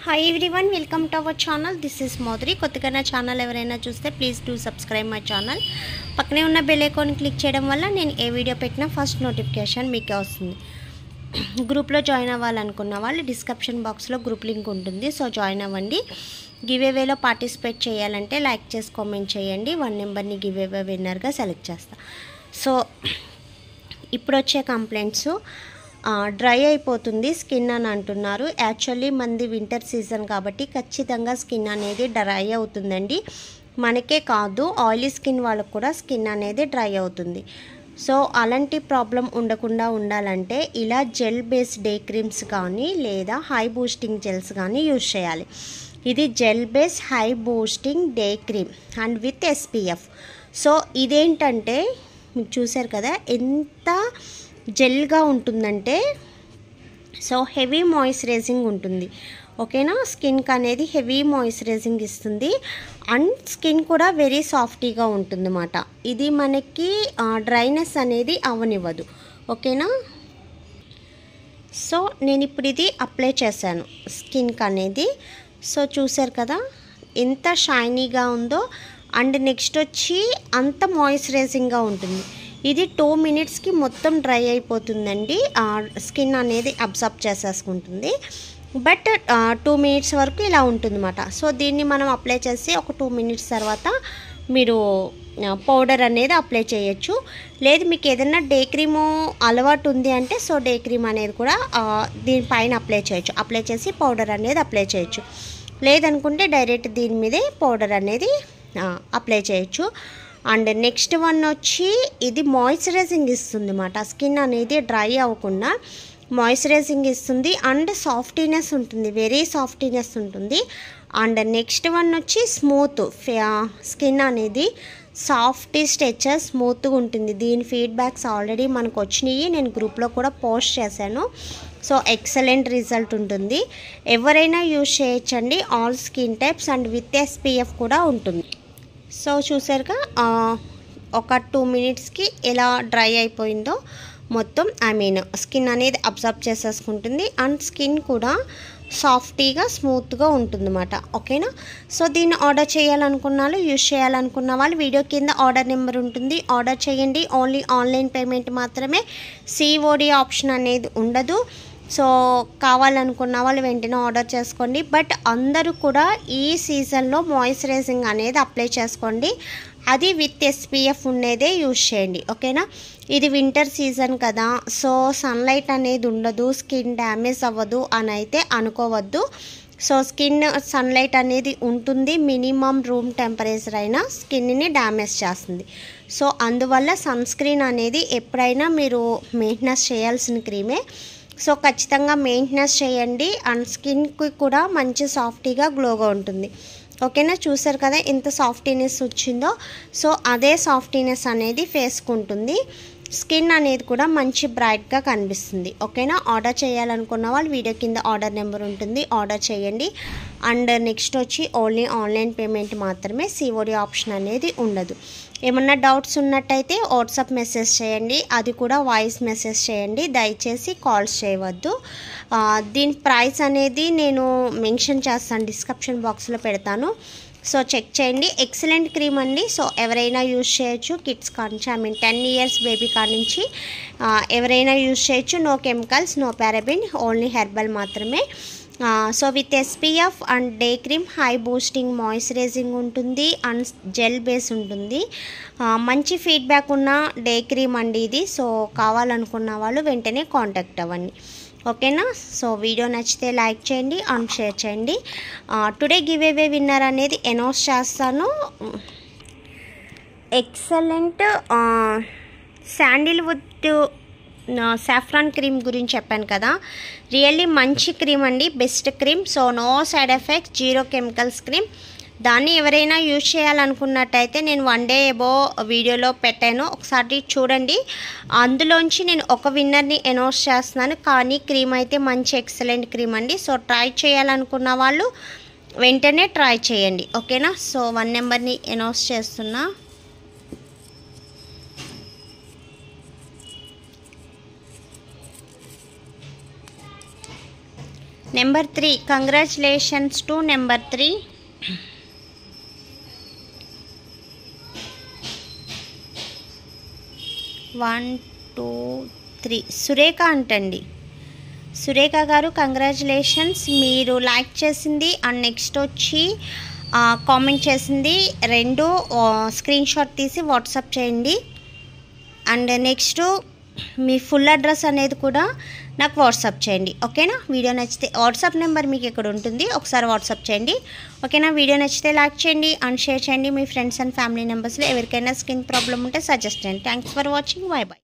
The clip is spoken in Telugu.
Hi everyone, welcome to our channel. This is మోదరి. కొత్తగా నా ఛానల్ ఎవరైనా చూస్తే please do subscribe my channel. పక్కనే ఉన్న బెల్ ఐకాన్ క్లిక్ చేయడం వల్ల నేను ఏ వీడియో పెట్టినా ఫస్ట్ నోటిఫికేషన్ మీకే వస్తుంది. గ్రూప్లో జాయిన్ అవ్వాలనుకున్న వాళ్ళు డిస్క్రిప్షన్ బాక్స్లో గ్రూప్ లింక్ ఉంటుంది, సో జాయిన్ అవ్వండి. గివ్ అవేలో పార్టిసిపేట్ చేయాలంటే లైక్ చేసి కామెంట్ చేయండి. 1 నెంబర్ని గివ్ అవే విన్నర్గా సెలెక్ట్ చేస్తా. సో ఇప్పుడు వచ్చే కంప్లైంట్స్, డ్రై అయిపోతుంది స్కిన్ అని అంటున్నారు. యాక్చువల్లీ మనది వింటర్ సీజన్ కాబట్టి ఖచ్చితంగా స్కిన్ అనేది డ్రై అవుతుందండి. మనకే కాదు, ఆయిలీ స్కిన్ వాళ్ళకు కూడా స్కిన్ అనేది డ్రై అవుతుంది. సో అలాంటి ప్రాబ్లం ఉండకుండా ఉండాలంటే ఇలా జెల్ బేస్డ్ డే క్రీమ్స్ కానీ లేదా హై బూస్టింగ్ జెల్స్ కానీ యూజ్ చేయాలి. ఇది gel base high boosting day cream and with SPF. So ఇదేంటంటే మీకు చూసారు కదా ఎంత జెల్గా ఉంటుందంటే, సో హెవీ మాయిశ్చరైజింగ్ ఉంటుంది. ఓకేనా, స్కిన్కి అనేది హెవీ మాయిశ్చరైజింగ్ ఇస్తుంది అండ్ స్కిన్ కూడా వెరీ సాఫ్టీగా ఉంటుంది అన్నమాట. ఇది మనకి డ్రైనెస్ అనేది అవనివ్వదు. ఓకేనా, సో నేను ఇప్పుడు ఇది అప్లై చేశాను స్కిన్కి అనేది. సో చూసారు కదా ఎంత షైనీగా ఉందో అండ్ నెక్స్ట్ వచ్చి అంత మాయిశ్చరైజింగ్గా ఉంటుంది. ఇది 2 మినిట్స్కి మొత్తం డ్రై అయిపోతుందండి. స్కిన్ అనేది అబ్జర్బ్ చేసేసుకుంటుంది. బట్ 2 మినిట్స్ వరకు ఇలా ఉంటుందన్నమాట. సో దీన్ని మనం అప్లై చేసి ఒక 2 మినిట్స్ తర్వాత మీరు పౌడర్ అనేది అప్లై చేయొచ్చు. లేదు మీకు ఏదైనా డే క్రీము అలవాటు ఉంది అంటే సో డే క్రీమ్ అనేది కూడా దీనిపైన అప్లై చేయొచ్చు. అప్లై చేసి పౌడర్ అనేది అప్లై చేయొచ్చు. లేదనుకుంటే డైరెక్ట్ దీని మీదే పౌడర్ అనేది అప్లై చేయొచ్చు. అండ్ నెక్స్ట్ వన్ వచ్చి ఇది మాయిశ్చరైజింగ్ ఇస్తుంది అన్నమాట. స్కిన్ అనేది డ్రై అవ్వకుండా మాయిశ్చరైజింగ్ ఇస్తుంది అండ్ సాఫ్టీనెస్ ఉంటుంది, వెరీ సాఫ్టీనెస్ ఉంటుంది. అండ్ నెక్స్ట్ వన్ వచ్చి స్మూత్ స్కిన్ అనేది సాఫ్ట్ స్ట్రెచర్ స్మూత్గా ఉంటుంది. దీని ఫీడ్బ్యాక్స్ ఆల్రెడీ మనకు వచ్చినాయి, నేను గ్రూప్లో కూడా పోస్ట్ చేశాను. సో ఎక్సలెంట్ రిజల్ట్ ఉంటుంది. ఎవరైనా యూజ్ చేయొచ్చండి, all skin types and with SPF కూడా ఉంటుంది. సో చూసారుగా ఒక 2 మినిట్స్కి ఎలా డ్రై అయిపోయిందో మొత్తం. స్కిన్ అనేది అబ్జర్బ్ చేసేసుకుంటుంది అండ్ స్కిన్ కూడా సాఫ్టీగా స్మూత్గా ఉంటుందన్నమాట. ఓకేనా, సో దీన్ని ఆర్డర్ చేయాలనుకున్న వాళ్ళు, యూజ్ చేయాలనుకున్న వాళ్ళు వీడియో కింద ఆర్డర్ నెంబర్ ఉంటుంది, ఆర్డర్ చేయండి. ఓన్లీ ఆన్లైన్ పేమెంట్ మాత్రమే, COD ఆప్షన్ అనేది ఉండదు. సో కావాలనుకున్న వాళ్ళు వెంటనే ఆర్డర్ చేసుకోండి. బట్ అందరూ కూడా ఈ సీజన్లో మాయిశ్చరైజింగ్ అనేది అప్లై చేసుకోండి. అది విత్ SPF ఉండేదే యూజ్ చేయండి. ఓకేనా, ఇది వింటర్ సీజన్ కదా, సో సన్లైట్ అనేది ఉండదు, స్కిన్ డ్యామేజ్ అవ్వదు అని అయితే అనుకోవద్దు. సో స్కిన్ సన్లైట్ అనేది ఉంటుంది, మినిమం రూమ్ టెంపరేచర్ అయినా స్కిన్ని డ్యామేజ్ చేస్తుంది. సో అందువల్ల సన్ స్క్రీన్ అనేది ఎప్పుడైనా మీరు మెయింటెనెన్స్ చేయాల్సిన క్రీమే. సో ఖచ్చితంగా మెయింటెనెన్స్ చేయండి అండ్ స్కిన్కి కూడా మంచి సాఫ్టీగా గ్లోగా ఉంటుంది. ఓకేనా, చూసారు కదా ఎంత సాఫ్టీనెస్ వచ్చిందో. సో అదే సాఫ్టీనెస్ అనేది ఫేస్కి ఉంటుంది, స్కిన్ అనేది కూడా మంచి బ్రైట్గా కనిపిస్తుంది. ఓకేనా, ఆర్డర్ చేయాలనుకున్న వాళ్ళు వీడియో కింద ఆర్డర్ నెంబర్ ఉంటుంది, ఆర్డర్ చేయండి. అండ్ నెక్స్ట్ వచ్చి ఓన్లీ ఆన్లైన్ పేమెంట్ మాత్రమే, COD ఆప్షన్ అనేది ఉండదు. ఏమన్నా డౌట్స్ ఉన్నట్టయితే వాట్సాప్ మెసేజ్ చేయండి, అది కూడా వాయిస్ మెసేజ్ చేయండి, దయచేసి కాల్స్ చేయవద్దు. దీని ప్రైస్ అనేది నేను మెన్షన్ చేస్తాను, డిస్క్రిప్షన్ బాక్స్లో పెడతాను. సో చెక్ చేయండి. ఎక్సలెంట్ క్రీమ్ అండి. సో ఎవరైనా యూజ్ చేయొచ్చు, కిడ్స్ కానించి 10 ఇయర్స్ బేబీ కానించి ఎవరైనా యూజ్ చేయొచ్చు. No chemicals, no paraben, only herbal మాత్రమే. So with SPF and day cream high boosting moisturising ఉంటుంది అండ్ జెల్ బేస్ ఉంటుంది. మంచి ఫీడ్బ్యాక్ ఉన్న డే క్రీమ్ అండి ఇది. సో కావాలనుకున్న వాళ్ళు వెంటనే కాంటాక్ట్ అవ్వండి. ఓకేనా, సో వీడియో నచ్చితే లైక్ చేయండి అండ్ షేర్ చేయండి. టుడే గివ్ అవే విన్నర్ అనేది అనౌన్స్ చేస్తాను. ఎక్సలెంట్ శాండిల్వుడ్ సాఫ్రాన్ క్రీమ్ గురించి చెప్పాను కదా, రియల్లీ మంచి క్రీమ్ అండి, best cream. So no side effects, 0 chemicals cream. దాన్ని ఎవరైనా యూజ్ చేయాలనుకున్నట్టయితే నేను 1 డే ఎబో వీడియోలో పెట్టాను, ఒకసారి చూడండి. అందులోంచి నేను ఒక విన్నర్ని అనౌన్స్ చేస్తున్నాను. కానీ క్రీమ్ అయితే మంచి ఎక్సలెంట్ క్రీమ్ అండి. సో ట్రై చేయాలనుకున్న వాళ్ళు వెంటనే ట్రై చేయండి. ఓకేనా, సో 1 నెంబర్ని అనౌన్స్ చేస్తున్నా. Number 3, congratulations to number 3. One 2 3 Surekha అంటండి. సురేఖ గారు కంగ్రాచులేషన్స్. మీరు లైక్ చేసింది అండ్ నెక్స్ట్ వచ్చి కామెంట్ చేసింది 2 స్క్రీన్ షాట్ తీసి వాట్సాప్ చేయండి. And next me full address అనేది కూడా నాకు వాట్సాప్ చేయండి. ఓకేనా? వీడియో నచ్చితే వాట్సాప్ నెంబర్ మీకు ఇక్కడ ఉంటుంది, ఒకసారి వాట్సాప్ చేయండి. ఓకేనా? వీడియో నచ్చితే లైక్ చేయండి అండ్ షేర్ చేయండి. మీ ఫ్రెండ్స్ అండ్ ఫ్యామిలీ మెంబర్స్లో ఎవరికైనా స్కిన్ ప్రాబ్లం ఉంటే సజెస్ట్ చేయండి. Thanks for watching. By by.